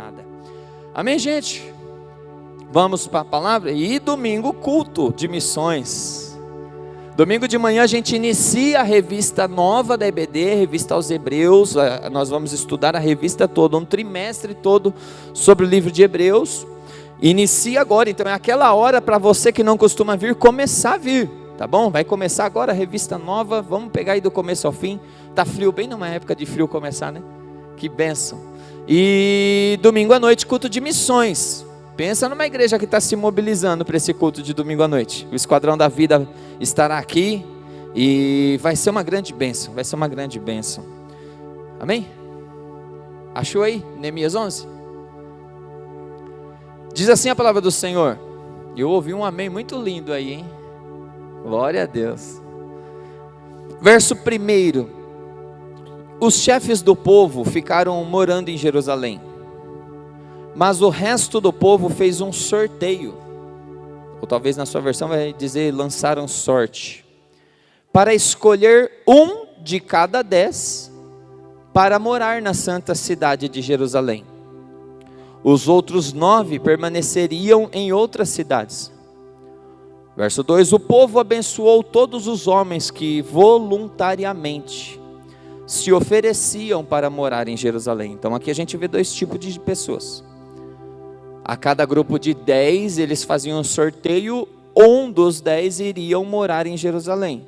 nada. Amém, gente? Vamos para a palavra? E domingo, culto de missões. Domingo de manhã a gente inicia a revista nova da EBD, revista aos Hebreus. Nós vamos estudar a revista toda, um trimestre todo sobre o livro de Hebreus. Inicia agora, então é aquela hora para você que não costuma vir, começar a vir, tá bom? Vai começar agora a revista nova, vamos pegar aí do começo ao fim. Tá frio, bem numa época de frio começar, né? Que bênção. E domingo à noite, culto de missões. Pensa numa igreja que está se mobilizando para esse culto de domingo à noite. O Esquadrão da Vida estará aqui e vai ser uma grande bênção, vai ser uma grande bênção. Amém? Achou aí? Neemias 11? Diz assim a palavra do Senhor. Eu ouvi um amém muito lindo aí, hein? Glória a Deus. Verso 1. Os chefes do povo ficaram morando em Jerusalém, mas o resto do povo fez um sorteio, ou talvez na sua versão vai dizer lançaram sorte, para escolher um de cada 10 para morar na santa cidade de Jerusalém. Os outros 9 permaneceriam em outras cidades. Verso 2: o povo abençoou todos os homens que voluntariamente se ofereciam para morar em Jerusalém. Então aqui a gente vê 2 tipos de pessoas. A cada grupo de 10 eles faziam um sorteio, um dos 10 iriam morar em Jerusalém.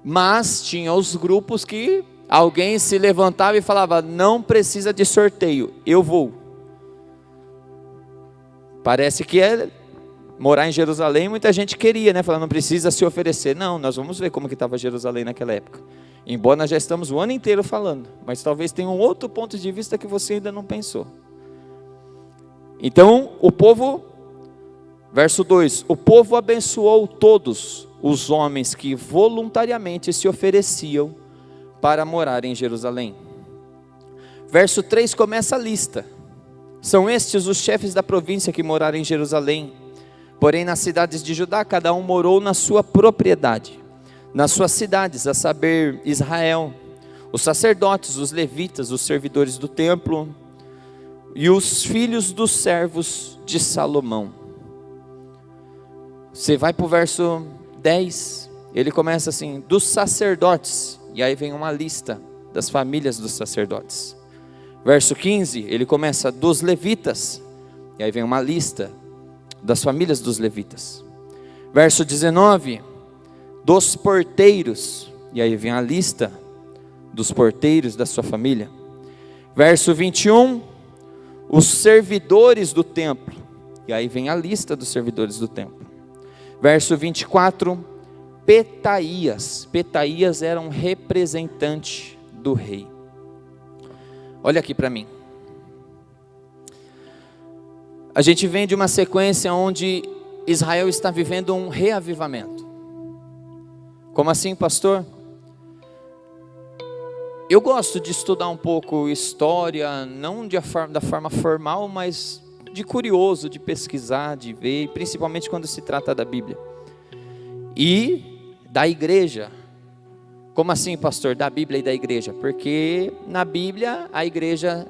Mas tinha os grupos que alguém se levantava e falava: não precisa de sorteio, eu vou. Parece que morar em Jerusalém, muita gente queria, né? Falando, não precisa se oferecer. Não, nós vamos ver como que estava Jerusalém naquela época. Embora nós já estamos o ano inteiro falando, mas talvez tenha um outro ponto de vista que você ainda não pensou. Então, o povo, verso 2, o povo abençoou todos os homens que voluntariamente se ofereciam para morar em Jerusalém. Verso 3 começa a lista. São estes os chefes da província que moraram em Jerusalém. Porém, nas cidades de Judá, cada um morou na sua propriedade, nas suas cidades, a saber, Israel, os sacerdotes, os levitas, os servidores do templo e os filhos dos servos de Salomão. Você vai para o verso 10, ele começa assim, dos sacerdotes, e aí vem uma lista das famílias dos sacerdotes. Verso 15, ele começa dos levitas, e aí vem uma lista das famílias dos levitas. Verso 19, dos porteiros, e aí vem a lista dos porteiros da sua família. Verso 21, os servidores do templo, e aí vem a lista dos servidores do templo. Verso 24, Petaías. Petaías era um representante do rei. Olha aqui para mim. A gente vem de uma sequência onde Israel está vivendo um reavivamento. Como assim, pastor? Eu gosto de estudar um pouco história, não da forma formal, mas de curioso, de pesquisar, de ver, principalmente quando se trata da Bíblia. E da igreja. Como assim, pastor? Da Bíblia e da igreja? Porque na Bíblia, a igreja,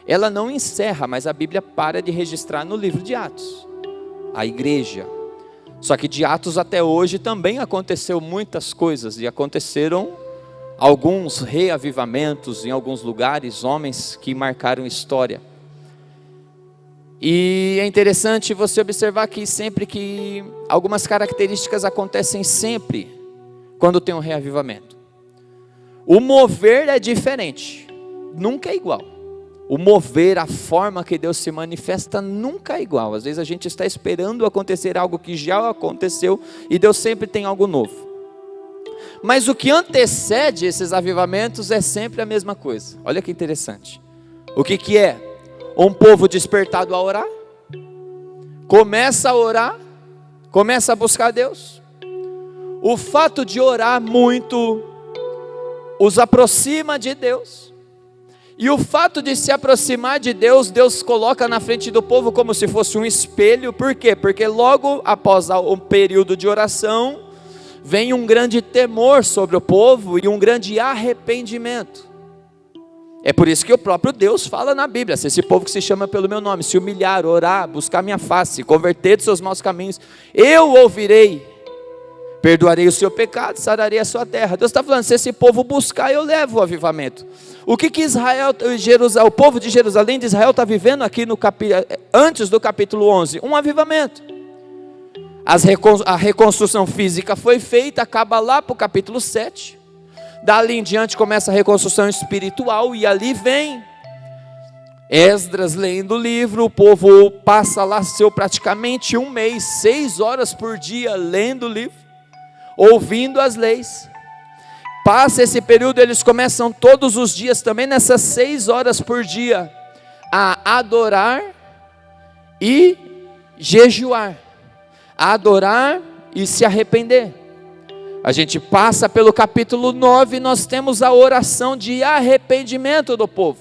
ela não encerra, mas a Bíblia para de registrar no livro de Atos. A igreja. Só que de Atos até hoje também aconteceu muitas coisas. E aconteceram alguns reavivamentos em alguns lugares, homens que marcaram história. E é interessante você observar que sempre que algumas características acontecem sempre quando tem um reavivamento. O mover é diferente, nunca é igual. O mover, a forma que Deus se manifesta nunca é igual. Às vezes a gente está esperando acontecer algo que já aconteceu e Deus sempre tem algo novo. Mas o que antecede esses avivamentos é sempre a mesma coisa. Olha que interessante. O que é? Um povo despertado a orar, começa a orar, começa a buscar Deus. O fato de orar muito os aproxima de Deus. E o fato de se aproximar de Deus, Deus coloca na frente do povo como se fosse um espelho. Por quê? Porque logo após o período de oração, vem um grande temor sobre o povo e um grande arrependimento. É por isso que o próprio Deus fala na Bíblia: se esse povo que se chama pelo meu nome se humilhar, orar, buscar minha face, converter dos seus maus caminhos, eu ouvirei, perdoarei o seu pecado, sararei a sua terra. Deus está falando: se esse povo buscar, eu levo o avivamento. O que Israel, o povo de Jerusalém de Israel está vivendo aqui antes do capítulo 11? Um avivamento. A reconstrução física foi feita, acaba lá para o capítulo 7. Dali em diante começa a reconstrução espiritual, e ali vem Esdras lendo o livro. O povo passa lá praticamente um mês, 6 horas por dia lendo o livro, ouvindo as leis. Passa esse período, eles começam todos os dias também, nessas 6 horas por dia, a adorar e jejuar, a adorar e se arrepender. A gente passa pelo capítulo 9, nós temos a oração de arrependimento do povo,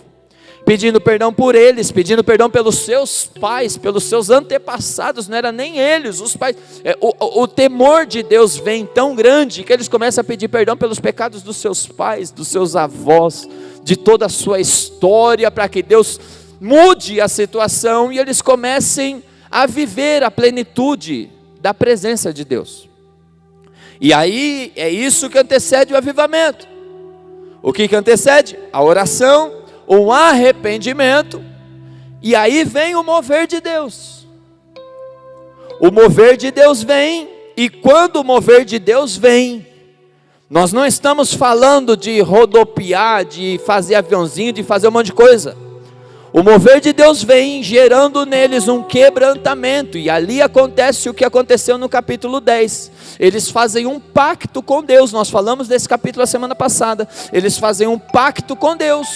pedindo perdão por eles, pedindo perdão pelos seus pais, pelos seus antepassados. Não era nem eles, os pais. O temor de Deus vem tão grande que eles começam a pedir perdão pelos pecados dos seus pais, dos seus avós, de toda a sua história, para que Deus mude a situação e eles comecem a viver a plenitude da presença de Deus. E aí é isso que antecede o avivamento. O que antecede? A oração, um arrependimento, e aí vem o mover de Deus. O mover de Deus vem, e quando o mover de Deus vem, nós não estamos falando de rodopiar, de fazer aviãozinho, de fazer um monte de coisa. O mover de Deus vem gerando neles um quebrantamento, e ali acontece o que aconteceu no capítulo 10. Eles fazem um pacto com Deus. Nós falamos desse capítulo a semana passada. Eles fazem um pacto com Deus.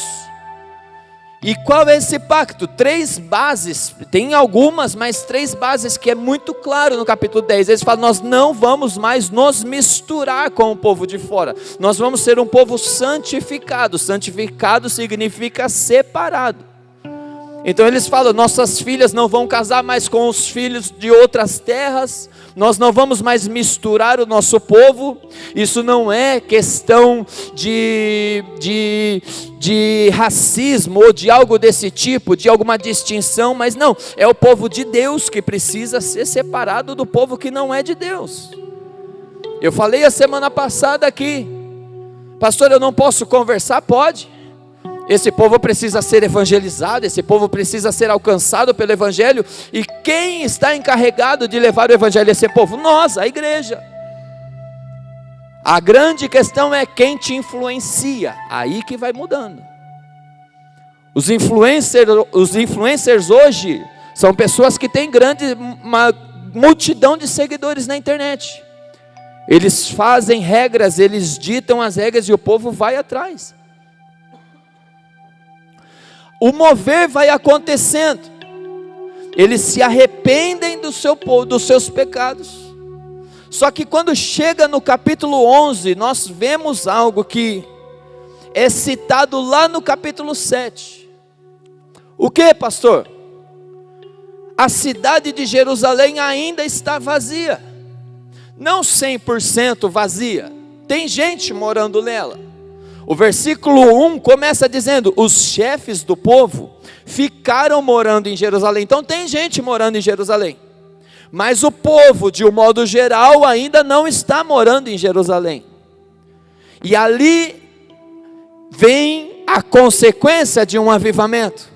E qual é esse pacto? 3 bases, tem algumas, mas 3 bases que é muito claro no capítulo 10. Eles falam: nós não vamos mais nos misturar com o povo de fora, nós vamos ser um povo santificado. Santificado significa separado. Então eles falam: nossas filhas não vão casar mais com os filhos de outras terras, nós não vamos mais misturar o nosso povo. Isso não é questão de racismo ou de algo desse tipo, de alguma distinção, mas não, é o povo de Deus que precisa ser separado do povo que não é de Deus. Eu falei a semana passada aqui: pastor, eu não posso conversar? Pode. Esse povo precisa ser evangelizado, esse povo precisa ser alcançado pelo evangelho. E quem está encarregado de levar o evangelho a esse povo? Nós, a igreja. A grande questão é quem te influencia. Aí que vai mudando. Os influencers hoje são pessoas que têm uma multidão de seguidores na internet. Eles fazem regras, eles ditam as regras e o povo vai atrás. O mover vai acontecendo, eles se arrependem dos seus pecados. Só que quando chega no capítulo 11, nós vemos algo que é citado lá no capítulo 7. O que, pastor? A cidade de Jerusalém ainda está vazia, não 100% vazia, tem gente morando nela. O versículo 1 começa dizendo: os chefes do povo ficaram morando em Jerusalém. Então tem gente morando em Jerusalém, mas o povo, de um modo geral, ainda não está morando em Jerusalém. E ali vem a consequência de um avivamento.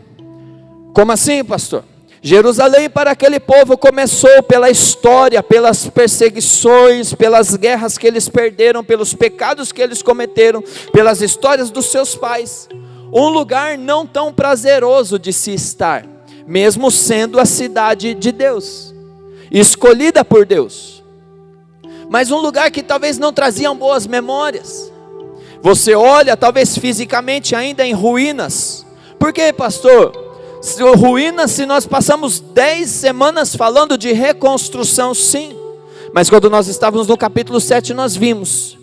Como assim, pastor? Jerusalém para aquele povo começou pela história, pelas perseguições, pelas guerras que eles perderam, pelos pecados que eles cometeram, pelas histórias dos seus pais. Um lugar não tão prazeroso de se estar, mesmo sendo a cidade de Deus, escolhida por Deus. Mas um lugar que talvez não traziam boas memórias. Você olha, talvez fisicamente ainda em ruínas. Por quê, pastor? Ruínas, se nós passamos 10 semanas falando de reconstrução, sim. Mas quando nós estávamos no capítulo 7, nós vimos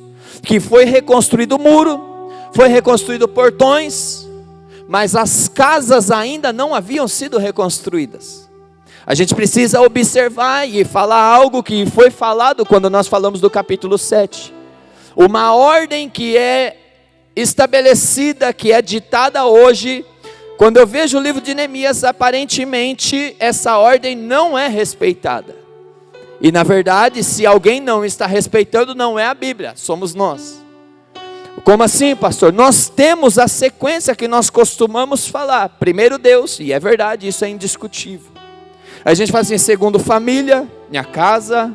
que foi reconstruído o muro, foi reconstruído portões, mas as casas ainda não haviam sido reconstruídas. A gente precisa observar e falar algo que foi falado quando nós falamos do capítulo 7. Uma ordem que é estabelecida, que é ditada hoje, quando eu vejo o livro de Neemias, aparentemente essa ordem não é respeitada. E na verdade, se alguém não está respeitando, não é a Bíblia, somos nós. Como assim, pastor? Nós temos a sequência que nós costumamos falar. Primeiro Deus, e é verdade, isso é indiscutível. A gente fala assim, segundo família, minha casa.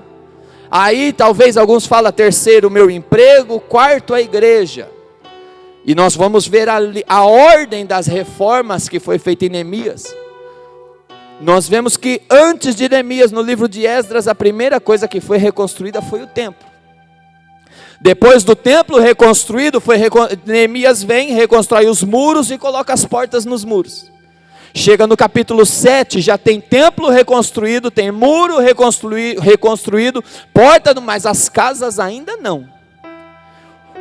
Aí talvez alguns falam terceiro, meu emprego. Quarto, a igreja. E nós vamos ver a ordem das reformas que foi feita em Neemias. Nós vemos que antes de Neemias, no livro de Esdras, a primeira coisa que foi reconstruída foi o templo. Depois do templo reconstruído, Neemias vem, reconstrói os muros e coloca as portas nos muros. Chega no capítulo 7, já tem templo reconstruído, tem muro reconstruído, porta, mas as casas ainda não.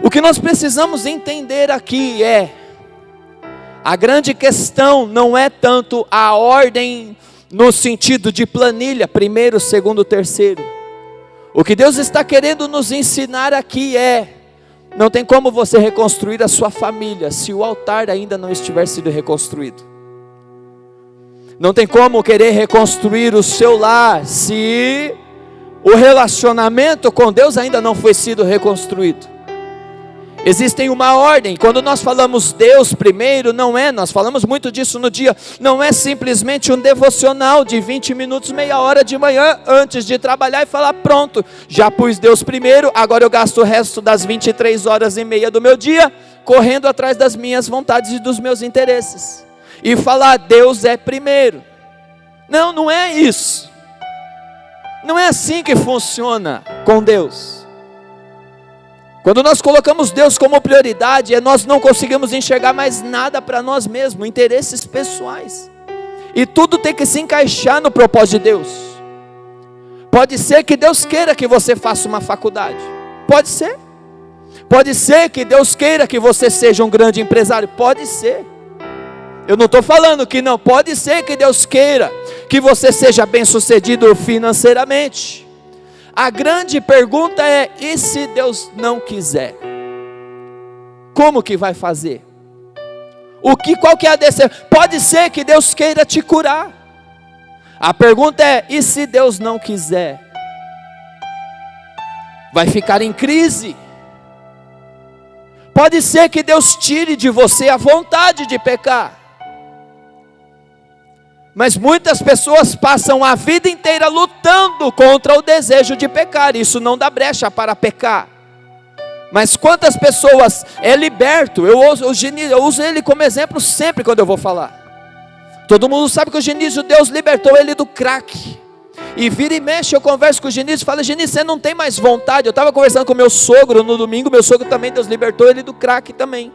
O que nós precisamos entender aqui é, a grande questão não é tanto a ordem no sentido de planilha, primeiro, segundo, terceiro. O que Deus está querendo nos ensinar aqui é, não tem como você reconstruir a sua família, se o altar ainda não estiver sido reconstruído. Não tem como querer reconstruir o seu lar, se o relacionamento com Deus ainda não foi sido reconstruído. Existe uma ordem. Quando nós falamos Deus primeiro, nós falamos muito disso no dia, não é simplesmente um devocional de 20 minutos, meia hora de manhã, antes de trabalhar e falar, pronto, já pus Deus primeiro, agora eu gasto o resto das 23 horas e meia do meu dia, correndo atrás das minhas vontades e dos meus interesses, e falar, Deus é primeiro. Não, não é isso. Não é assim que funciona com Deus. Quando nós colocamos Deus como prioridade, nós não conseguimos enxergar mais nada para nós mesmos, interesses pessoais. E tudo tem que se encaixar no propósito de Deus. Pode ser que Deus queira que você faça uma faculdade. Pode ser. Pode ser que Deus queira que você seja um grande empresário. Pode ser. Eu não estou falando que não. Pode ser que Deus queira que você seja bem-sucedido financeiramente. A grande pergunta é, e se Deus não quiser? Como que vai fazer? Qual que é a decisão? Pode ser que Deus queira te curar. A pergunta é, e se Deus não quiser? Vai ficar em crise. Pode ser que Deus tire de você a vontade de pecar. Mas muitas pessoas passam a vida inteira lutando contra o desejo de pecar. Isso não dá brecha para pecar. Mas quantas pessoas é liberto? Eu uso ele como exemplo sempre quando eu vou falar. Todo mundo sabe que o Genísio, Deus libertou ele do crack. E vira e mexe, eu converso com o Genísio e falo, Genísio, você não tem mais vontade? Eu estava conversando com meu sogro no domingo, meu sogro também, Deus libertou ele do crack também.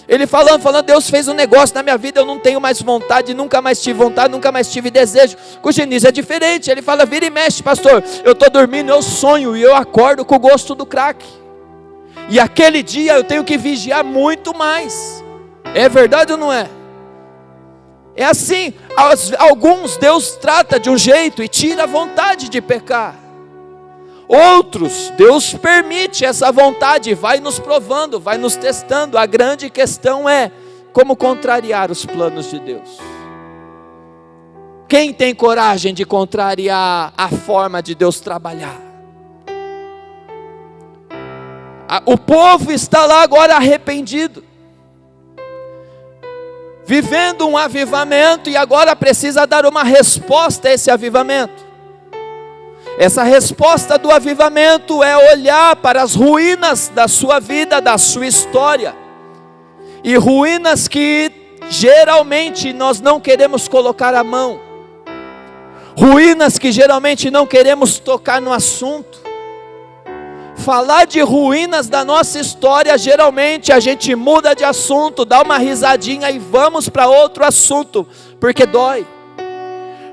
Ele falando, Deus fez um negócio na minha vida, eu não tenho mais vontade, nunca mais tive vontade, nunca mais tive desejo. Com o Genísio é diferente, ele fala, vira e mexe, pastor, eu estou dormindo, eu sonho e eu acordo com o gosto do crack. E aquele dia eu tenho que vigiar muito mais. É verdade ou não é? É assim, alguns Deus trata de um jeito e tira a vontade de pecar. Outros, Deus permite essa vontade, vai nos provando, vai nos testando. A grande questão é como contrariar os planos de Deus. Quem tem coragem de contrariar a forma de Deus trabalhar? O povo está lá agora arrependido, vivendo um avivamento, e agora precisa dar uma resposta a esse avivamento. Essa resposta do avivamento é olhar para as ruínas da sua vida, da sua história, e ruínas que geralmente nós não queremos colocar a mão, ruínas que geralmente não queremos tocar no assunto. Falar de ruínas da nossa história, geralmente a gente muda de assunto, dá uma risadinha e vamos para outro assunto, porque dói.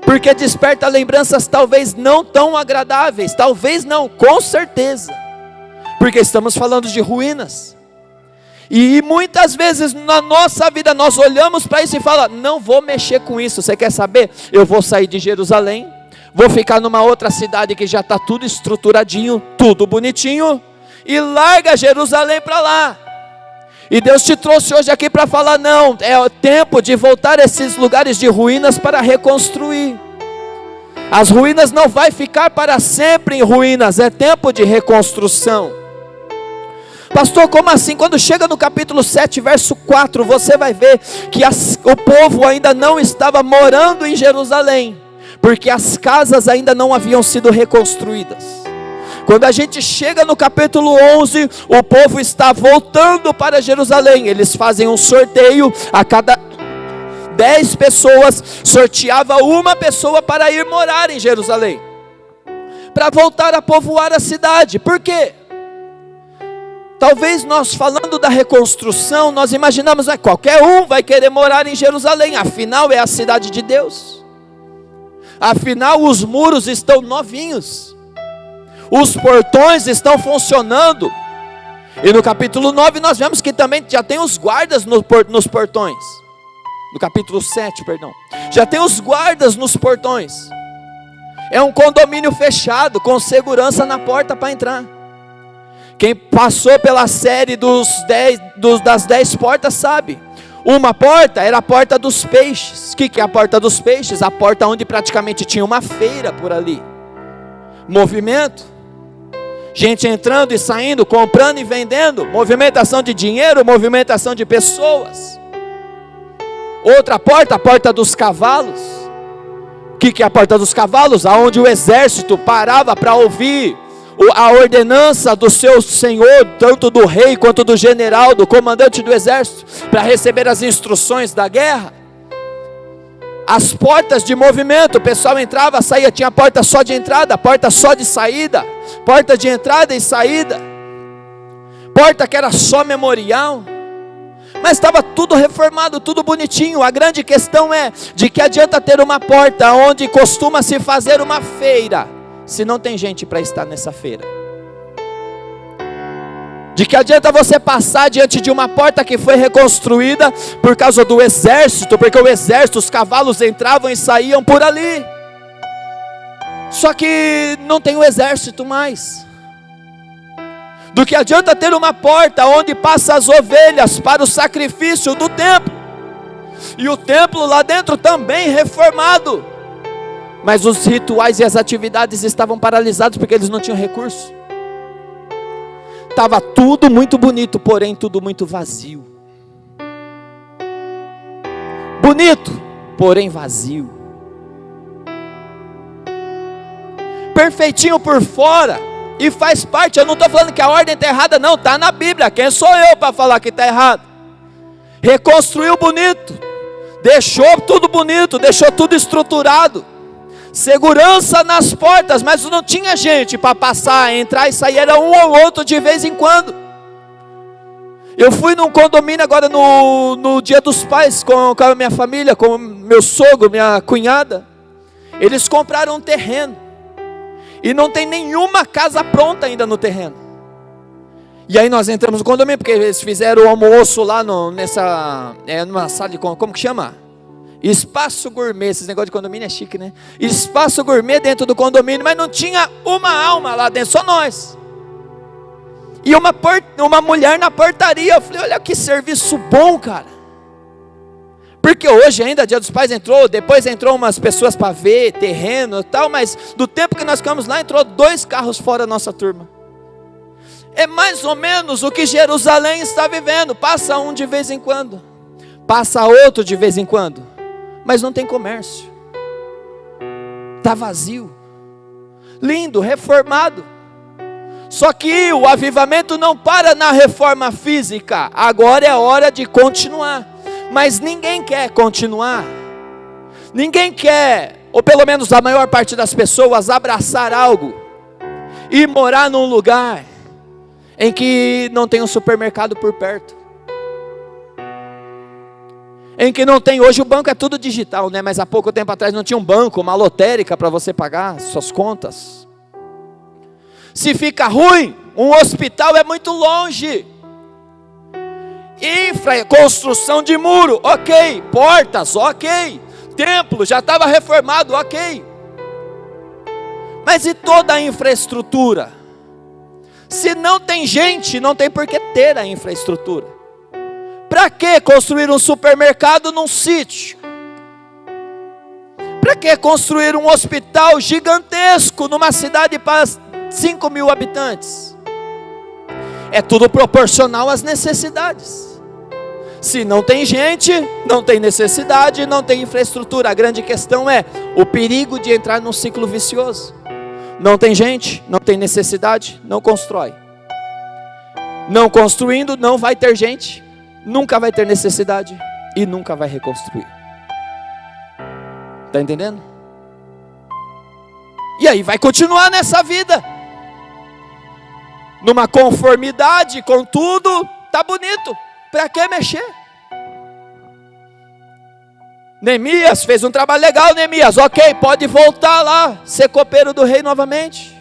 Porque desperta lembranças talvez não tão agradáveis, talvez não, com certeza, porque estamos falando de ruínas. E muitas vezes na nossa vida nós olhamos para isso e falamos, não vou mexer com isso. Você quer saber? Eu vou sair de Jerusalém, vou ficar numa outra cidade que já está tudo estruturadinho, tudo bonitinho, e larga Jerusalém para lá. E Deus te trouxe hoje aqui para falar: não, é o tempo de voltar a esses lugares de ruínas para reconstruir. As ruínas não vai ficar para sempre em ruínas, é tempo de reconstrução. Pastor, como assim? Quando chega no capítulo 7, verso 4, você vai ver que o povo ainda não estava morando em Jerusalém, porque as casas ainda não haviam sido reconstruídas. Quando a gente chega no capítulo 11, o povo está voltando para Jerusalém. Eles fazem um sorteio, a cada 10 pessoas, sorteava uma pessoa para ir morar em Jerusalém, para voltar a povoar a cidade. Por quê? Talvez nós, falando da reconstrução, nós imaginamos, qualquer um vai querer morar em Jerusalém, afinal é a cidade de Deus, afinal os muros estão novinhos, os portões estão funcionando. E no capítulo 9 nós vemos que também já tem os guardas nos portões. No capítulo 7, perdão, já tem os guardas nos portões. É um condomínio fechado, com segurança na porta para entrar. Quem passou pela série das 10 portas sabe. Uma porta era a porta dos peixes. O que é a porta dos peixes? A porta onde praticamente tinha uma feira por ali. Movimento. Gente entrando e saindo, comprando e vendendo. Movimentação de dinheiro, movimentação de pessoas. Outra porta, a porta dos cavalos. O que é a porta dos cavalos? Aonde o exército parava para ouvir a ordenança do seu senhor, tanto do rei quanto do general, do comandante do exército, para receber as instruções da guerra. As portas de movimento, o pessoal entrava, saía, tinha porta só de entrada, porta só de saída, porta de entrada e saída, porta que era só memorial, mas estava tudo reformado, tudo bonitinho. A grande questão é, de que adianta ter uma porta onde costuma se fazer uma feira, se não tem gente para estar nessa feira? De que adianta você passar diante de uma porta que foi reconstruída por causa do exército, porque o exército, os cavalos entravam e saíam por ali, só que não tem o exército mais? Do que adianta ter uma porta onde passa as ovelhas para o sacrifício do templo, e o templo lá dentro também reformado, mas os rituais e as atividades estavam paralisados porque eles não tinham recurso. Estava tudo muito bonito, porém tudo muito vazio. Bonito, porém vazio. Perfeitinho por fora, e faz parte. Eu não estou falando que a ordem está errada, não, está na Bíblia. Quem sou eu para falar que está errado? Reconstruiu bonito, deixou tudo bonito, deixou tudo estruturado, segurança nas portas, mas não tinha gente para passar, entrar e sair, era um ou outro de vez em quando. Eu fui num condomínio agora no Dia dos Pais, com a minha família, com meu sogro, minha cunhada. Eles compraram um terreno, e não tem nenhuma casa pronta ainda no terreno. E aí nós entramos no condomínio, porque eles fizeram o almoço lá numa sala de, como que chama? Espaço gourmet. Esses negócios de condomínio é chique, né? Espaço gourmet dentro do condomínio, mas não tinha uma alma lá dentro, só nós. E uma mulher na portaria. Eu falei, olha que serviço bom, cara. Porque hoje ainda, Dia dos Pais depois entrou umas pessoas para ver terreno e tal, mas do tempo que nós ficamos lá, entrou 2 carros fora da nossa turma. É mais ou menos o que Jerusalém está vivendo. Passa um de vez em quando, passa outro de vez em quando, mas não tem comércio, está vazio, lindo, reformado. Só que o avivamento não para na reforma física, agora é hora de continuar. Mas ninguém quer continuar, ninguém quer, ou pelo menos a maior parte das pessoas, abraçar algo e morar num lugar em que não tem um supermercado por perto, em que não tem. Hoje o banco é tudo digital, né? Mas há pouco tempo atrás não tinha um banco, uma lotérica para você pagar suas contas. Se fica ruim, um hospital é muito longe. Construção de muro, ok. Portas, ok. Templo, já estava reformado, ok. Mas e toda a infraestrutura? Se não tem gente, não tem por que ter a infraestrutura. Para que construir um supermercado num sítio? Para que construir um hospital gigantesco numa cidade para 5.000 habitantes? É tudo proporcional às necessidades. Se não tem gente, não tem necessidade, não tem infraestrutura. A grande questão é o perigo de entrar num ciclo vicioso. Não tem gente, não tem necessidade, não constrói. Não construindo, não vai ter gente, nunca vai ter necessidade e nunca vai reconstruir. Está entendendo? E aí vai continuar nessa vida, numa conformidade com tudo, tá bonito, para que mexer? Neemias fez um trabalho legal, Neemias, ok, pode voltar lá, ser copeiro do rei novamente.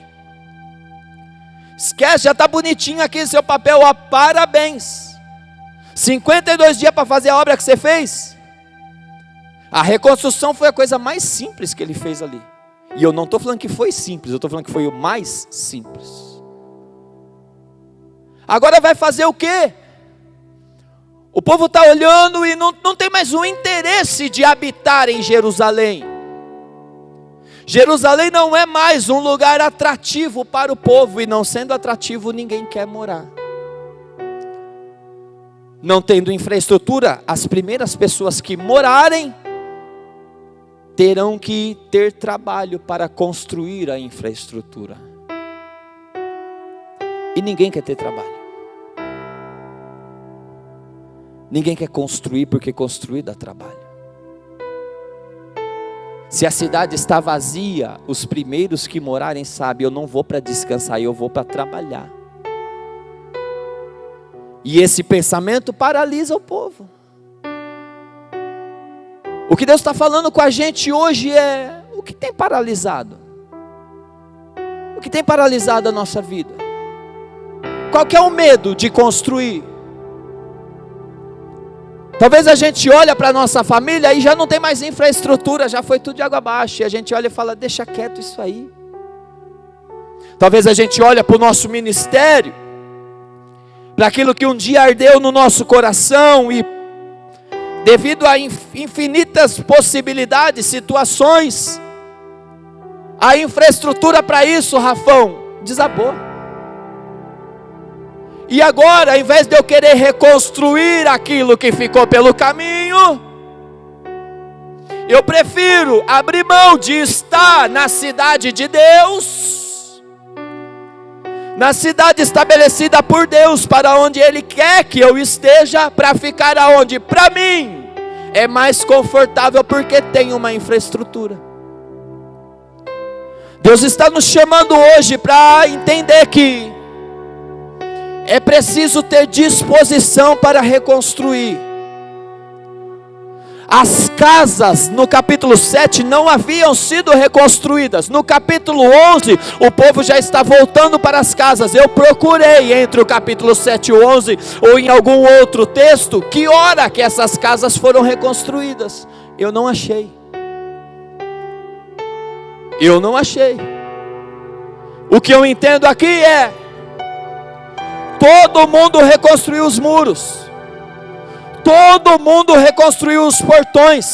Esquece, já está bonitinho aqui seu papel, ó, parabéns. 52 dias para fazer a obra que você fez. A reconstrução foi a coisa mais simples que ele fez ali. E eu não estou falando que foi simples, eu estou falando que foi o mais simples. Agora vai fazer o quê? O povo está olhando e não tem mais o interesse de habitar em Jerusalém. Jerusalém não é mais um lugar atrativo para o povo, e não sendo atrativo, ninguém quer morar. Não tendo infraestrutura, as primeiras pessoas que morarem terão que ter trabalho para construir a infraestrutura. E ninguém quer ter trabalho. Ninguém quer construir, porque construir dá trabalho. Se a cidade está vazia, os primeiros que morarem sabem, eu não vou para descansar, eu vou para trabalhar. E esse pensamento paralisa o povo. O que Deus está falando com a gente hoje é: o que tem paralisado? O que tem paralisado a nossa vida? Qual que é o medo de construir? Talvez a gente olha para a nossa família e já não tem mais infraestrutura, já foi tudo de água abaixo, e a gente olha e fala: deixa quieto isso aí. Talvez a gente olha para o nosso ministério, para aquilo que um dia ardeu no nosso coração, e devido a infinitas possibilidades, situações, a infraestrutura para isso, Rafão, desabou. E agora, ao invés de eu querer reconstruir aquilo que ficou pelo caminho, eu prefiro abrir mão de estar na cidade de Deus, na cidade estabelecida por Deus, para onde Ele quer que eu esteja, para ficar aonde? Para mim é mais confortável, porque tem uma infraestrutura. Deus está nos chamando hoje para entender que é preciso ter disposição para reconstruir. As casas no capítulo 7 não haviam sido reconstruídas. No capítulo 11, o povo já está voltando para as casas. Eu procurei entre o capítulo 7 e 11, ou em algum outro texto, que hora que essas casas foram reconstruídas. Eu não achei. Eu não achei. O que eu entendo aqui é: todo mundo reconstruiu os muros, todo mundo reconstruiu os portões.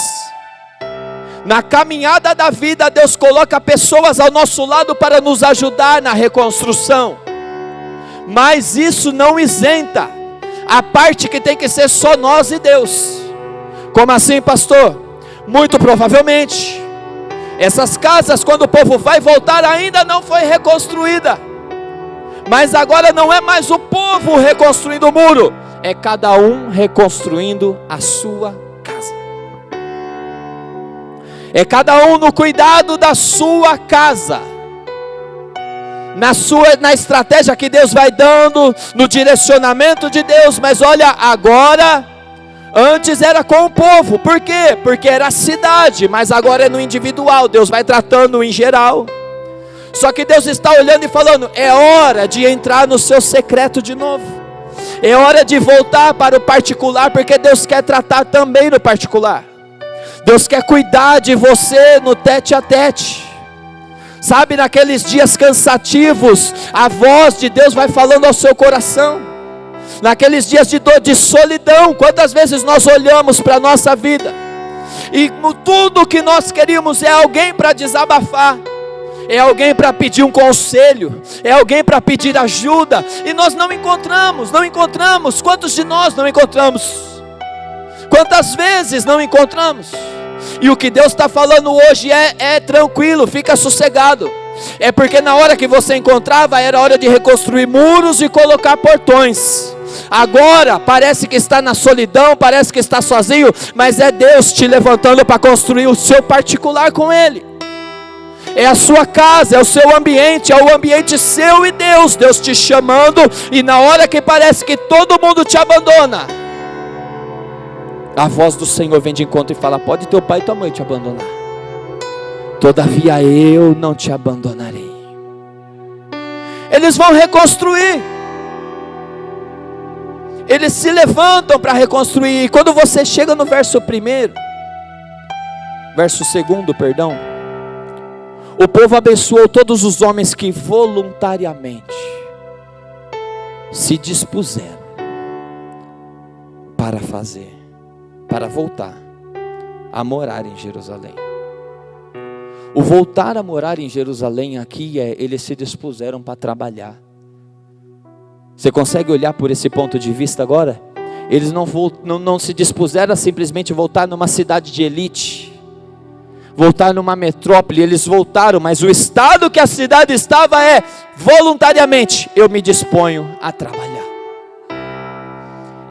Na caminhada da vida, Deus coloca pessoas ao nosso lado para nos ajudar na reconstrução, mas isso não isenta a parte que tem que ser só nós e Deus. Como assim, pastor? Muito provavelmente essas casas, quando o povo vai voltar, ainda não foi reconstruída. Mas agora não é mais o povo reconstruindo o muro, é cada um reconstruindo a sua casa. É cada um no cuidado da sua casa, na estratégia que Deus vai dando, no direcionamento de Deus. Mas olha, agora, antes era com o povo. Por quê? Porque era a cidade, mas agora é no individual. Deus vai tratando em geral. Só que Deus está olhando e falando: é hora de entrar no seu secreto de novo. É hora de voltar para o particular, porque Deus quer tratar também no particular. Deus quer cuidar de você no tete a tete. Sabe, naqueles dias cansativos, a voz de Deus vai falando ao seu coração. naqueles dias de dor, de solidão. Quantas vezes nós olhamos para a nossa vida e tudo que nós queríamos é alguém para desabafar, é alguém para pedir um conselho, é alguém para pedir ajuda, e nós não encontramos. Quantos de nós não encontramos? Quantas vezes não encontramos? E o que Deus está falando hoje é tranquilo, fica sossegado. É porque na hora que você encontrava, era hora de reconstruir muros e colocar portões. Agora parece que está na solidão, parece que está sozinho, mas é Deus te levantando para construir o seu particular com Ele. É a sua casa, é o seu ambiente, é o ambiente seu e Deus te chamando. E na hora que parece que todo mundo te abandona, a voz do Senhor vem de encontro e fala: pode teu pai e tua mãe te abandonar, todavia eu não te abandonarei. Eles vão reconstruir, eles se levantam para reconstruir. E quando você chega no verso 2, o povo abençoou todos os homens que voluntariamente se dispuseram para voltar a morar em Jerusalém. O voltar a morar em Jerusalém aqui eles se dispuseram para trabalhar. Você consegue olhar por esse ponto de vista agora? Eles não se dispuseram a simplesmente voltar numa cidade de elite, voltar numa metrópole. Eles voltaram, mas o estado que a cidade estava voluntariamente, eu me disponho a trabalhar.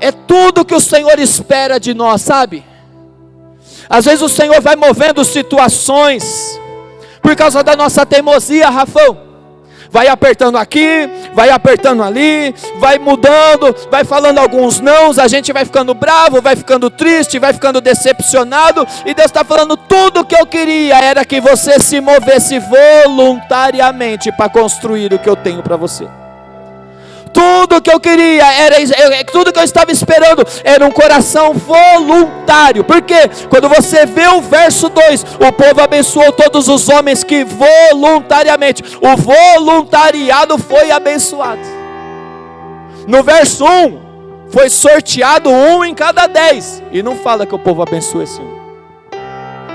É tudo que o Senhor espera de nós, sabe? Às vezes o Senhor vai movendo situações por causa da nossa teimosia, Rafão. Vai apertando aqui, vai apertando ali, vai mudando, vai falando alguns nãos, a gente vai ficando bravo, vai ficando triste, vai ficando decepcionado. E Deus está falando: tudo o que eu queria era que você se movesse voluntariamente para construir o que eu tenho para você. Tudo que eu queria, tudo que eu estava esperando era um coração voluntário. Porque quando você vê o verso 2, o povo abençoou todos os homens que voluntariamente, o voluntariado foi abençoado. No verso 1, foi sorteado 1 em cada 10, e não fala que o povo abençoou esse 1,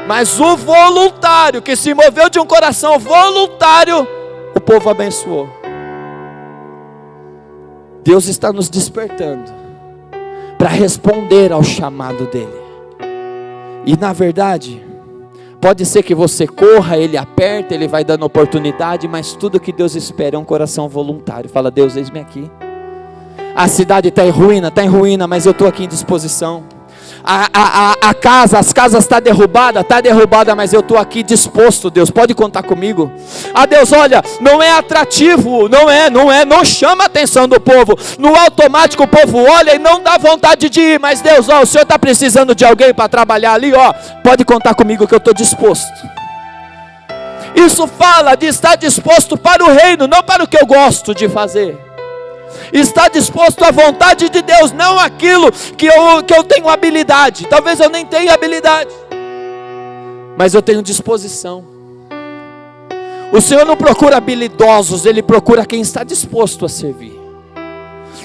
mas o voluntário, que se moveu de um coração voluntário, o povo abençoou. Deus está nos despertando para responder ao chamado dele. E na verdade, pode ser que você corra, ele aperta, ele vai dando oportunidade, mas tudo que Deus espera é um coração voluntário. Fala: Deus, eis-me aqui. A cidade está em ruína, mas eu estou aqui em disposição. As casas está derrubada, mas eu estou aqui disposto. Deus, pode contar comigo. Deus, olha, não é atrativo, não chama a atenção do povo. No automático o povo olha e não dá vontade de ir. Mas Deus, o Senhor está precisando de alguém para trabalhar ali, pode contar comigo que eu estou disposto. Isso fala de estar disposto para o reino, não para o que eu gosto de fazer. Está disposto à vontade de Deus, não aquilo que eu tenho habilidade. Talvez eu nem tenha habilidade, mas eu tenho disposição. O Senhor não procura habilidosos, Ele procura quem está disposto a servir.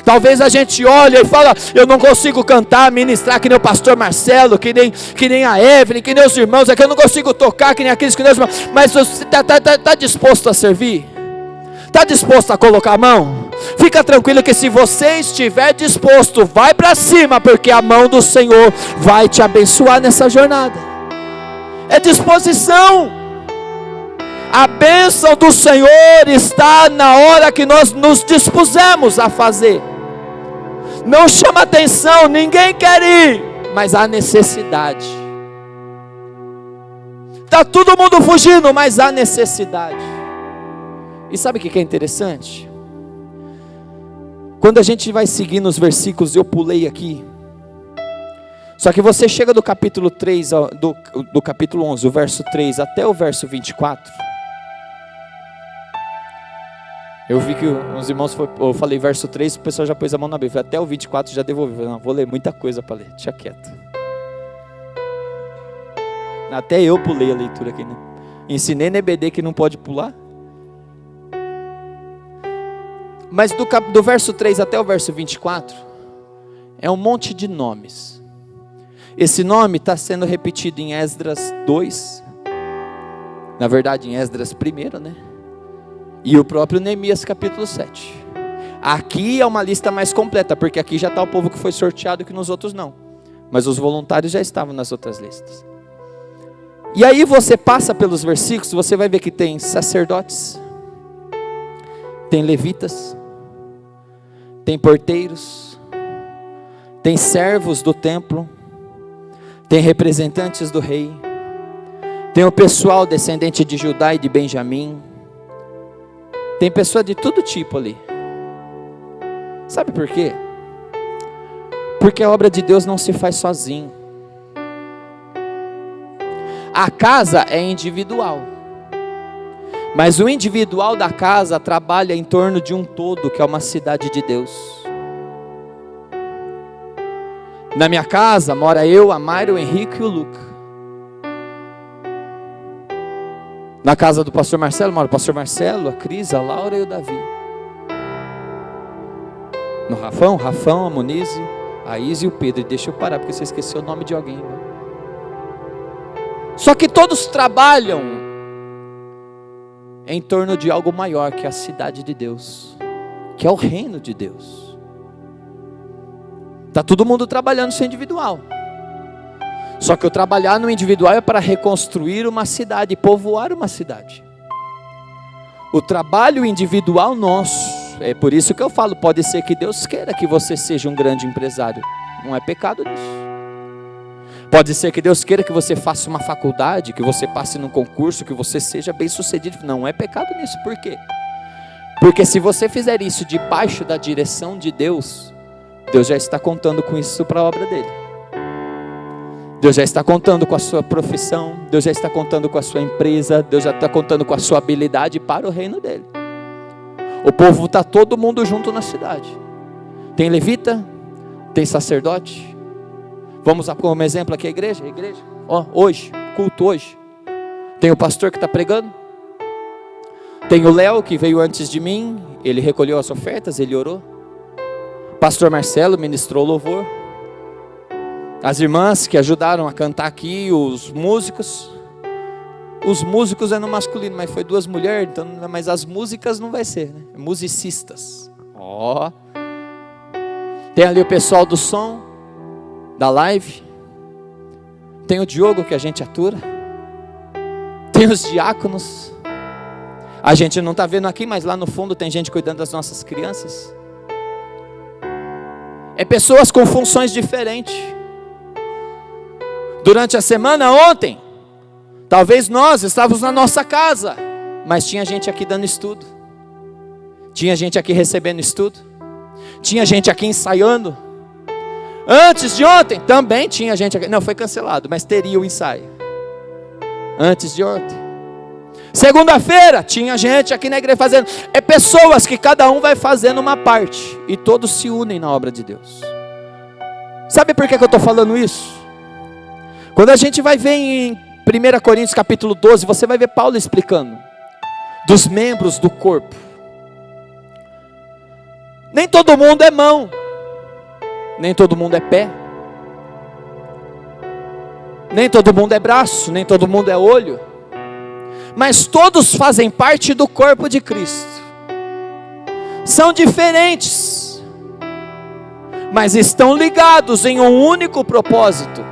Talvez a gente olhe e fala: eu não consigo cantar, ministrar que nem o pastor Marcelo, que nem a Evelyn, que nem os irmãos, é que eu não consigo tocar que nem aqueles que nem os irmãos. Mas você está disposto a servir? Está disposto a colocar a mão? Fica tranquilo que se você estiver disposto, vai para cima, porque a mão do Senhor vai te abençoar nessa jornada. É disposição. A bênção do Senhor está na hora que nós nos dispusemos a fazer. Não chama atenção, ninguém quer ir, mas há necessidade. Está todo mundo fugindo, mas há necessidade. E sabe o que é interessante? Quando a gente vai seguir nos versículos, eu pulei aqui. Só que você chega do capítulo 3, do capítulo 11, o verso 3 até o verso 24. Eu vi que os irmãos, eu falei verso 3, o pessoal já pôs a mão na Bíblia. Até o 24 já devolveu. Não, vou ler muita coisa para ler, deixa quieto. Até eu pulei a leitura aqui, né? Ensinei no EBD que não pode pular. Mas do verso 3 até o verso 24, é um monte de nomes. Esse nome está sendo repetido em Esdras 2, na verdade em Esdras 1, né? E o próprio Neemias capítulo 7. Aqui é uma lista mais completa, porque aqui já está o povo que foi sorteado, que nos outros não. Mas os voluntários já estavam nas outras listas. E aí você passa pelos versículos, você vai ver que tem sacerdotes, tem levitas, tem porteiros, tem servos do templo, tem representantes do rei, tem o pessoal descendente de Judá e de Benjamim, tem pessoa de todo tipo ali. Sabe por quê? Porque a obra de Deus não se faz sozinho. A casa é individual, mas o individual da casa trabalha em torno de um todo, que é uma cidade de Deus. Na minha casa mora eu, a Mayra, o Henrique e o Luca. Na casa do pastor Marcelo mora o pastor Marcelo, a Cris, a Laura e o Davi. No Rafão, a Monize, a Isa e o Pedro. E deixa eu parar, porque você esqueceu o nome de alguém, né? Só que todos trabalham em torno de algo maior, que é a cidade de Deus, que é o reino de Deus. Está todo mundo trabalhando no seu individual. Só que o trabalhar no individual é para reconstruir uma cidade, povoar uma cidade. O trabalho individual nosso, é por isso que eu falo, pode ser que Deus queira que você seja um grande empresário. Não é pecado nisso. Pode ser que Deus queira que você faça uma faculdade, que você passe num concurso, que você seja bem sucedido. Não é pecado nisso. Por quê? Porque se você fizer isso debaixo da direção de Deus, Deus já está contando com isso para a obra dele. Deus já está contando com a sua profissão, Deus já está contando com a sua empresa, Deus já está contando com a sua habilidade para o reino dele. O povo está todo mundo junto na cidade. Tem levita, tem sacerdote. Vamos usar como exemplo aqui a igreja. Ó, hoje, culto hoje. Tem o pastor que está pregando. Tem o Léo que veio antes de mim. Ele recolheu as ofertas, ele orou. Pastor Marcelo ministrou louvor. As irmãs que ajudaram a cantar aqui, os músicos. Os músicos é no masculino, mas foi 2 mulheres, então, mas as músicas não vai ser, né? Musicistas. Ó. Tem ali o pessoal do som, da live. Tem o Diogo que a gente atura. Tem os diáconos. A gente não está vendo aqui, mas lá no fundo tem gente cuidando das nossas crianças. É pessoas com funções diferentes. Durante a semana, ontem, talvez nós estávamos na nossa casa, mas tinha gente aqui dando estudo. Tinha gente aqui recebendo estudo. Tinha gente aqui ensaiando. Antes de ontem, também tinha gente aqui. Não, foi cancelado, mas teria o ensaio. Antes de ontem. Segunda-feira, tinha gente aqui na igreja fazendo. É pessoas que cada um vai fazendo uma parte. E todos se unem na obra de Deus. Sabe por que eu estou falando isso? Quando a gente vai ver em 1 Coríntios capítulo 12, você vai ver Paulo explicando. Dos membros do corpo. Nem todo mundo é mão. Nem todo mundo é pé. Nem todo mundo é braço. Nem todo mundo é olho. Mas todos fazem parte do corpo de Cristo. São diferentes, mas estão ligados em um único propósito.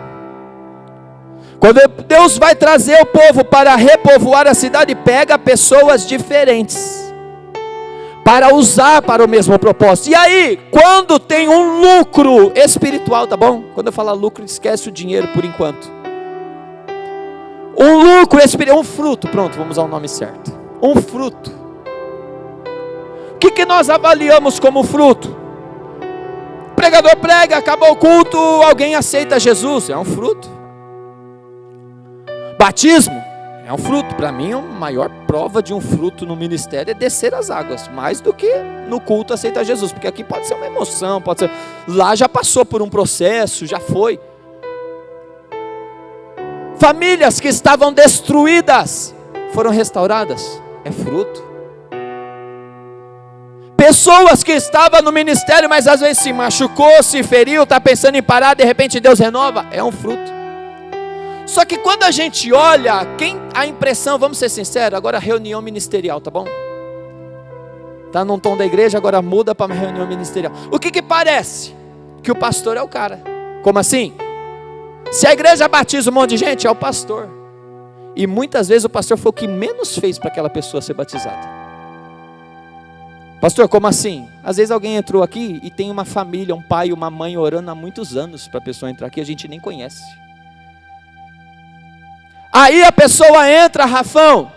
Quando Deus vai trazer o povo para repovoar a cidade, pega pessoas diferentes para usar para o mesmo propósito. E aí, quando tem um lucro espiritual, tá bom? Quando eu falar lucro, esquece o dinheiro por enquanto. Um lucro espiritual, um fruto, pronto, vamos usar o nome certo. Um fruto. O que nós avaliamos como fruto? O pregador prega, acabou o culto, alguém aceita Jesus, é um fruto. Batismo é um fruto. Para mim, a maior prova de um fruto no ministério é descer as águas, mais do que no culto aceitar Jesus, porque aqui pode ser uma emoção, pode ser, lá já passou por um processo, já foi. Famílias que estavam destruídas foram restauradas, é fruto. Pessoas que estavam no ministério, mas às vezes se machucou, se feriu, está pensando em parar, de repente Deus renova, é um fruto. Só que quando a gente olha, a impressão, vamos ser sinceros, agora reunião ministerial, tá bom? Tá num tom da igreja, agora muda para uma reunião ministerial. O que parece? Que o pastor é o cara. Como assim? Se a igreja batiza um monte de gente, é o pastor. E muitas vezes o pastor foi o que menos fez para aquela pessoa ser batizada. Pastor, como assim? Às vezes alguém entrou aqui e tem uma família, um pai, uma mãe orando há muitos anos para a pessoa entrar aqui, a gente nem conhece. Aí a pessoa entra, Rafão,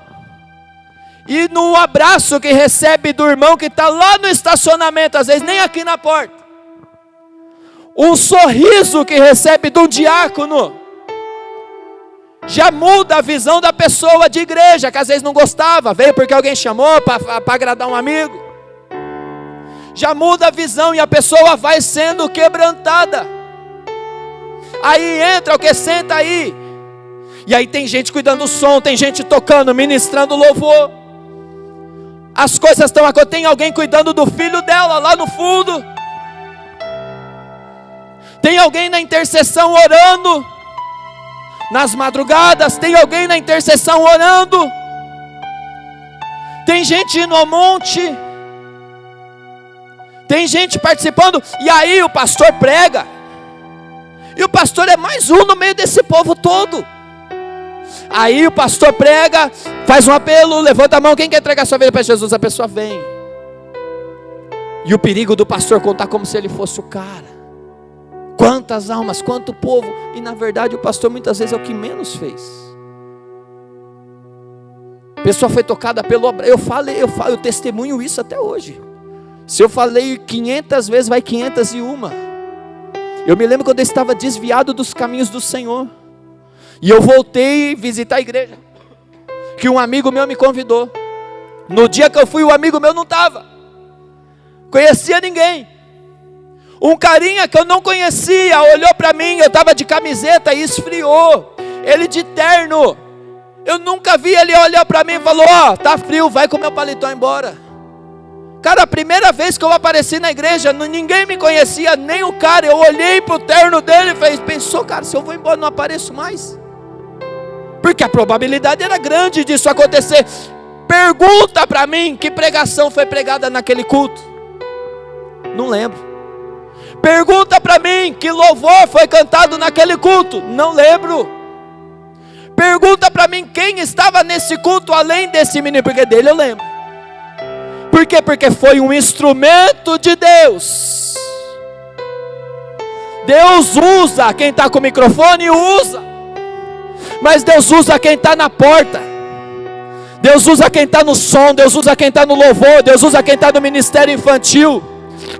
e no abraço que recebe do irmão que está lá no estacionamento, às vezes nem aqui na porta, um sorriso que recebe de um diácono, já muda a visão da pessoa de igreja, que às vezes não gostava, veio porque alguém chamou para agradar um amigo. Já muda a visão e a pessoa vai sendo quebrantada. Aí entra o que senta aí. E aí tem gente cuidando do som, tem gente tocando, ministrando louvor. As coisas estão acontecendo, tem alguém cuidando do filho dela lá no fundo. Tem alguém na intercessão orando. Nas madrugadas, tem alguém na intercessão orando. Tem gente indo ao monte. Tem gente participando, e aí o pastor prega, e o pastor é mais um no meio desse povo todo. Aí o pastor prega, faz um apelo, levanta a mão, quem quer entregar sua vida para Jesus? A pessoa vem. E o perigo do pastor contar como se ele fosse o cara. Quantas almas, quanto povo, e na verdade o pastor muitas vezes é o que menos fez. A pessoa foi tocada pelo obra, eu testemunho isso até hoje. Se eu falei 500 vezes, vai 501. Eu me lembro quando eu estava desviado dos caminhos do Senhor. E eu voltei visitar a igreja. Que um amigo meu me convidou. No dia que eu fui, o amigo meu não estava. Conhecia ninguém. Um carinha que eu não conhecia, olhou para mim, eu estava de camiseta e esfriou. Ele de terno. Eu nunca vi ele olhar para mim e falou, tá frio, vai com meu paletó embora. Cara, a primeira vez que eu apareci na igreja, ninguém me conhecia, nem o cara. Eu olhei para o terno dele e pensou, cara, se eu vou embora não apareço mais. Porque a probabilidade era grande disso acontecer. Pergunta para mim, que pregação foi pregada naquele culto? Não lembro. Pergunta para mim, que louvor foi cantado naquele culto? Não lembro. Pergunta para mim, quem estava nesse culto além desse menino? Porque dele eu lembro. Por quê? Porque foi um instrumento de Deus. Deus usa quem está com o microfone, usa. Mas Deus usa quem está na porta. Deus usa quem está no som. Deus usa quem está no louvor. Deus usa quem está no ministério infantil.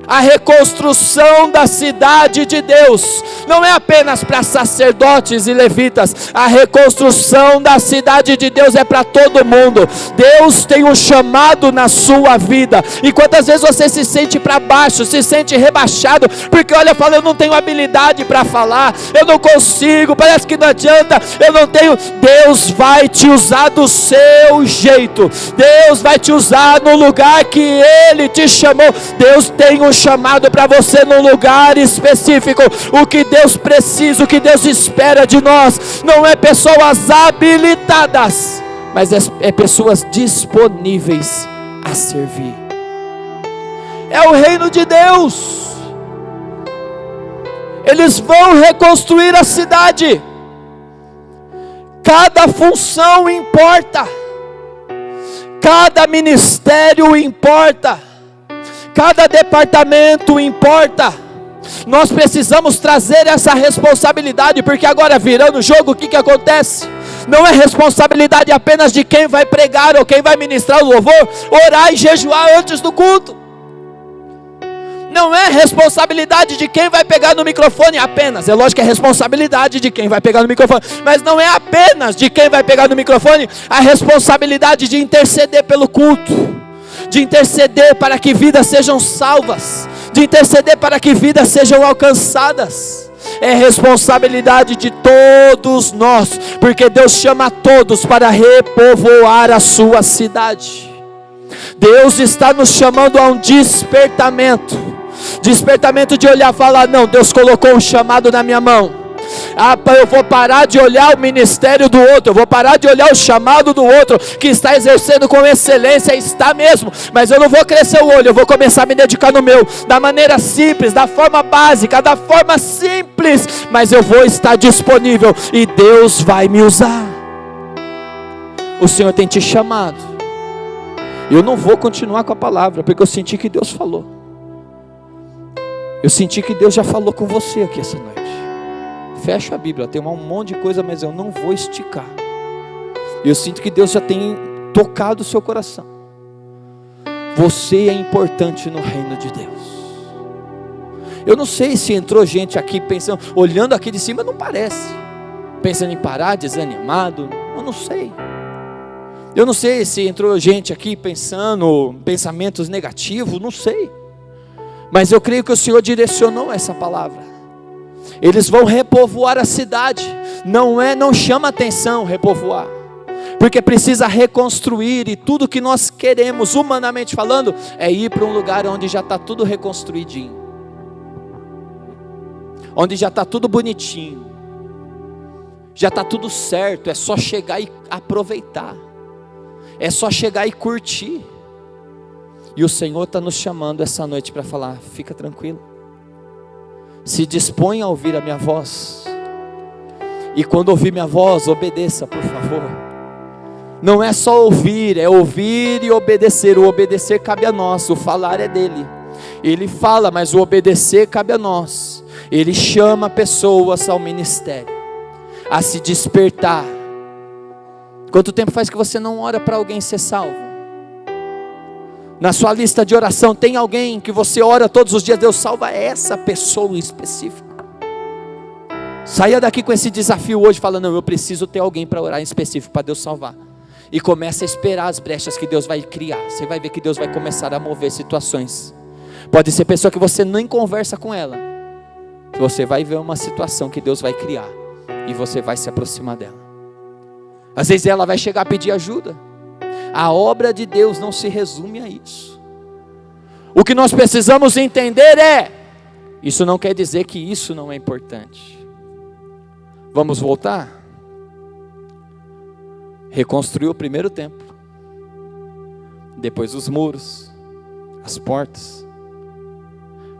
A reconstrução da cidade de Deus não é apenas para sacerdotes e levitas. A reconstrução da cidade de Deus é para todo mundo. Deus tem um chamado na sua vida. E quantas vezes você se sente para baixo, se sente rebaixado, porque olha, fala, eu não tenho habilidade para falar, eu não consigo, parece que não adianta, eu não tenho. Deus vai te usar do seu jeito. Deus vai te usar no lugar que Ele te chamou. Deus tem um chamado para você num lugar específico. O que Deus precisa, o que Deus espera de nós, não é pessoas habilitadas, mas é pessoas disponíveis a servir. É o reino de Deus. Eles vão reconstruir a cidade. Cada função importa. Cada ministério importa. Cada departamento importa. Nós precisamos trazer essa responsabilidade, porque agora virando o jogo, o que acontece? Não é responsabilidade apenas de quem vai pregar ou quem vai ministrar o louvor, orar e jejuar antes do culto. Não é responsabilidade de quem vai pegar no microfone apenas. É lógico que é responsabilidade de quem vai pegar no microfone, mas não é apenas de quem vai pegar no microfone a responsabilidade de interceder pelo culto, de interceder para que vidas sejam salvas, de interceder para que vidas sejam alcançadas. É responsabilidade de todos nós, porque Deus chama todos para repovoar a sua cidade. Deus está nos chamando a um despertamento. Despertamento de olhar e falar: não, Deus colocou um chamado na minha mão. Eu vou parar de olhar o ministério do outro, eu vou parar de olhar o chamado do outro, que está exercendo com excelência, está mesmo, mas eu não vou crescer o olho, eu vou começar a me dedicar no meu, da maneira simples, da forma básica, da forma simples, mas eu vou estar disponível, e Deus vai me usar. O Senhor tem te chamado. Eu não vou continuar com a palavra, porque eu senti que Deus falou. Eu senti que Deus já falou com você aqui essa noite. Fecha a Bíblia, tem um monte de coisa, mas eu não vou esticar. Eu sinto que Deus já tem tocado o seu coração. Você é importante no reino de Deus. Eu não sei se entrou gente aqui pensando, olhando aqui de cima, não parece. Pensando em parar, desanimado, eu não sei. Eu não sei se entrou gente aqui pensando pensamentos negativos, não sei. Mas eu creio que o Senhor direcionou essa palavra. Eles vão repovoar a cidade. Não chama atenção repovoar, porque precisa reconstruir, e tudo que nós queremos, humanamente falando, é ir para um lugar onde já está tudo reconstruidinho, onde já está tudo bonitinho, já está tudo certo, é só chegar e aproveitar, é só chegar e curtir. E o Senhor está nos chamando essa noite para falar: fica tranquilo, se dispõe a ouvir a minha voz, e quando ouvir minha voz, obedeça, por favor. Não é só ouvir, é ouvir e obedecer. O obedecer cabe a nós, o falar é dele. Ele fala, mas o obedecer cabe a nós. Ele chama pessoas ao ministério, a se despertar. Quanto tempo faz que você não ora para alguém ser salvo? Na sua lista de oração tem alguém que você ora todos os dias: Deus, salva essa pessoa em específico. Saia daqui com esse desafio hoje, falando: não, eu preciso ter alguém para orar em específico, para Deus salvar. E comece a esperar as brechas que Deus vai criar. Você vai ver que Deus vai começar a mover situações. Pode ser pessoa que você nem conversa com ela, você vai ver uma situação que Deus vai criar, e você vai se aproximar dela. Às vezes ela vai chegar a pedir ajuda. A obra de Deus não se resume a isso. O que nós precisamos entender é: isso não quer dizer que isso não é importante. Vamos voltar? Reconstruiu o primeiro templo, depois os muros, as portas,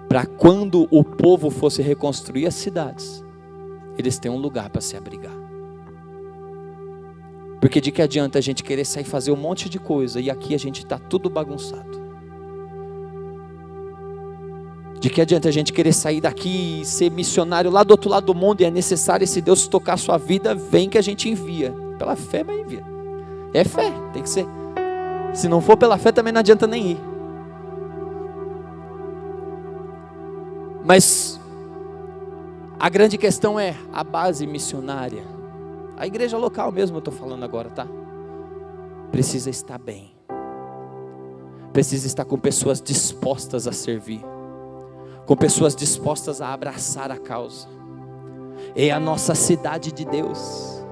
para quando o povo fosse reconstruir as cidades, eles têm um lugar para se abrigar. Porque de que adianta a gente querer sair fazer um monte de coisa e aqui a gente está tudo bagunçado? De que adianta a gente querer sair daqui e ser missionário lá do outro lado do mundo, e é necessário, se Deus tocar a sua vida, vem que a gente envia. Pela fé, mas envia. É fé, tem que ser. Se não for pela fé, também não adianta nem ir. Mas a grande questão é a base missionária. A igreja local mesmo eu estou falando agora, tá? Precisa estar bem. Precisa estar com pessoas dispostas a servir, com pessoas dispostas a abraçar a causa. É a nossa cidade de Deus.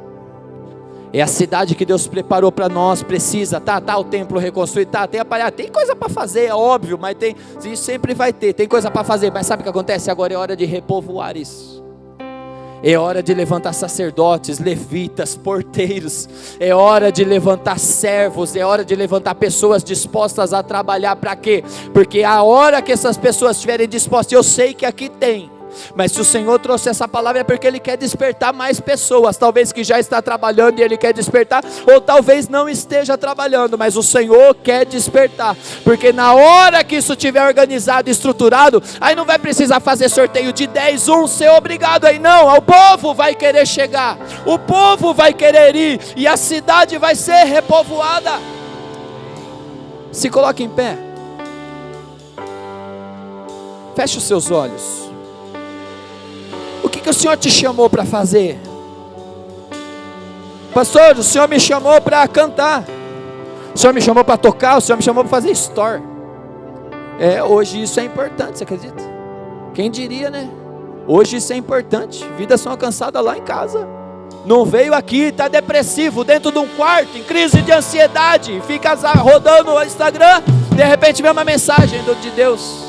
É a cidade que Deus preparou para nós. Precisa, tá o templo reconstruído, tem coisa para fazer, é óbvio, mas isso sempre vai ter, tem coisa para fazer, mas sabe o que acontece? Agora é hora de repovoar isso. É hora de levantar sacerdotes, levitas, porteiros. É hora de levantar servos. É hora de levantar pessoas dispostas a trabalhar. Para quê? Porque a hora que essas pessoas estiverem dispostas, eu sei que aqui tem, mas se o Senhor trouxe essa palavra é porque Ele quer despertar mais pessoas. Talvez que já está trabalhando e Ele quer despertar, ou talvez não esteja trabalhando, mas o Senhor quer despertar. Porque na hora que isso estiver organizado e estruturado, aí não vai precisar fazer sorteio de 10, ser obrigado aí não. O povo vai querer chegar, o povo vai querer ir, e a cidade vai ser repovoada. Se coloque em pé, feche os seus olhos. O que o Senhor te chamou para fazer? Pastor, o Senhor me chamou para cantar, o Senhor me chamou para tocar, o Senhor me chamou para fazer store. Hoje isso é importante, você acredita? Quem diria, né? Hoje isso é importante. Vidas são alcançadas lá em casa. Não veio aqui, está depressivo, dentro de um quarto, em crise de ansiedade, fica rodando o Instagram, de repente vem uma mensagem de Deus.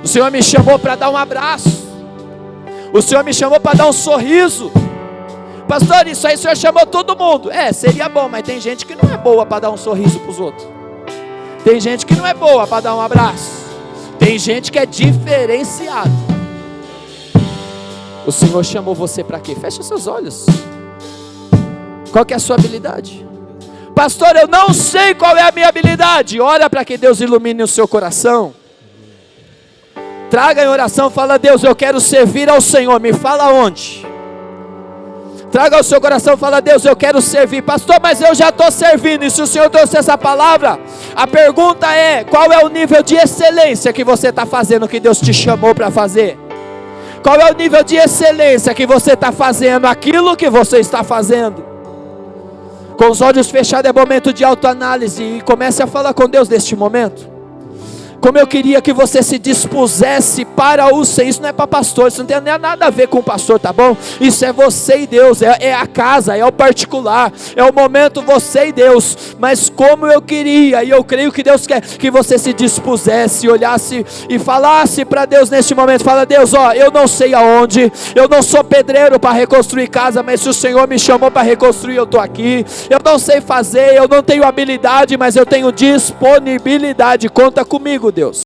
O Senhor me chamou para dar um abraço, o Senhor me chamou para dar um sorriso. Pastor, isso aí o Senhor chamou todo mundo. Seria bom, mas tem gente que não é boa para dar um sorriso para os outros. Tem gente que não é boa para dar um abraço. Tem gente que é diferenciado. O Senhor chamou você para quê? Fecha seus olhos. Qual que é a sua habilidade? Pastor, eu não sei qual é a minha habilidade. Ora para que Deus ilumine o seu coração. Traga em oração, fala: Deus, eu quero servir ao Senhor. Me fala onde. Traga ao seu coração, fala: Deus, eu quero servir. Pastor, mas eu já estou servindo. E se o Senhor trouxe essa palavra, a pergunta é: qual é o nível de excelência que você está fazendo, que Deus te chamou para fazer? Qual é o nível de excelência que você está fazendo, aquilo que você está fazendo? Com os olhos fechados é momento de autoanálise, e comece a falar com Deus neste momento. Como eu queria que você se dispusesse para o Senhor. Isso não é para pastor, isso não tem nada a ver com o pastor, tá bom? Isso é você e Deus, é a casa, é o particular, é o momento você e Deus. Mas como eu queria, e eu creio que Deus quer que você se dispusesse, olhasse e falasse para Deus neste momento. Fala: Deus, eu não sei aonde, eu não sou pedreiro para reconstruir casa, mas se o Senhor me chamou para reconstruir, eu estou aqui. Eu não sei fazer, eu não tenho habilidade, mas eu tenho disponibilidade. Conta comigo, Deus.